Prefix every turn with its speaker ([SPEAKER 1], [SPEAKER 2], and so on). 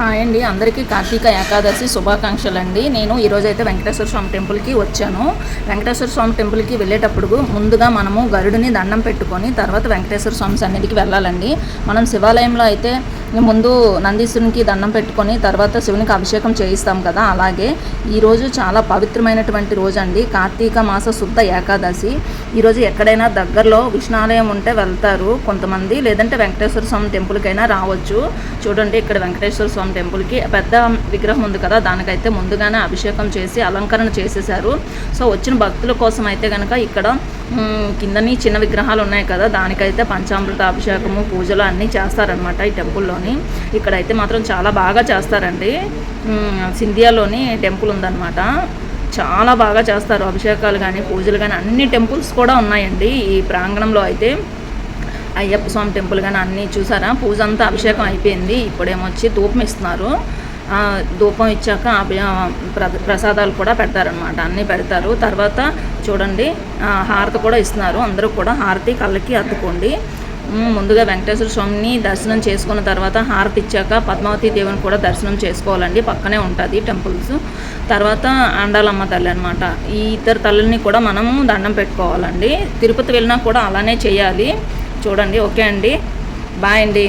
[SPEAKER 1] Hi అండి, అందరికీ కార్తీక ఏకాదశి శుభాకాంక్షలు అండి. నేను ఈరోజైతే వెంకటేశ్వర స్వామి టెంపుల్కి వచ్చాను. వెంకటేశ్వర స్వామి టెంపుల్కి వెళ్ళేటప్పుడు ముందుగా మనము గరుడిని దండం పెట్టుకొని తర్వాత వెంకటేశ్వర స్వామి సన్నిధికి వెళ్ళాలండి. మనం శివాలయంలో అయితే ముందు నందీశ్వరునికి దండం పెట్టుకొని తర్వాత శివునికి అభిషేకం చేయిస్తాం కదా, అలాగే ఈరోజు చాలా పవిత్రమైనటువంటి రోజు అండి. కార్తీక మాస శుద్ధ ఏకాదశి. ఈరోజు ఎక్కడైనా దగ్గరలో విష్ణాలయం ఉంటే వెళ్తారు కొంతమంది, లేదంటే వెంకటేశ్వర స్వామి టెంపుల్కైనా రావచ్చు. చూడండి, ఇక్కడ వెంకటేశ్వర స్వామి టెంపుల్కి పెద్ద విగ్రహం ఉంది కదా, దానికైతే ముందుగానే అభిషేకం చేసి అలంకరణ చేసేసారు. సో వచ్చిన భక్తుల కోసం అయితే కనుక ఇక్కడ కిందని చిన్న విగ్రహాలు ఉన్నాయి కదా, దానికైతే పంచామృత అభిషేకము పూజలు అన్నీ చేస్తారనమాట ఈ టెంపుల్లోని. ఇక్కడైతే మాత్రం చాలా బాగా చేస్తారండి. సింధియాలోని టెంపుల్ ఉందన్నమాట, చాలా బాగా చేస్తారు అభిషేకాలు కానీ పూజలు కానీ. అన్ని టెంపుల్స్ కూడా ఉన్నాయండి ఈ ప్రాంగణంలో. అయితే అయ్యప్ప స్వామి టెంపుల్ కానీ అన్నీ చూసారా, పూజ అంతా అభిషేకం అయిపోయింది. ఇప్పుడేమొచ్చి ధూపం ఇస్తున్నారు. ధూపం ఇచ్చాక ప్రసాదాలు కూడా పెడతారనమాట, అన్నీ పెడతారు. తర్వాత చూడండి, హారతి కూడా ఇస్తున్నారు. అందరూ కూడా హారతి కళ్ళకి అద్దుకోండి. ముందుగా వెంకటేశ్వర స్వామిని దర్శనం చేసుకున్న తర్వాత హారతి ఇచ్చాక పద్మావతి దేవుని కూడా దర్శనం చేసుకోవాలండి, పక్కనే ఉంటుంది టెంపుల్స్. తర్వాత ఆండాలమ్మ తల్లి అనమాట. ఈ ఇద్దరు తల్లిని కూడా మనము దండం పెట్టుకోవాలండి. తిరుపతి వెళ్ళినా కూడా అలానే చేయాలి. చూడండి. ఓకే అండి, బాయ్ అండి.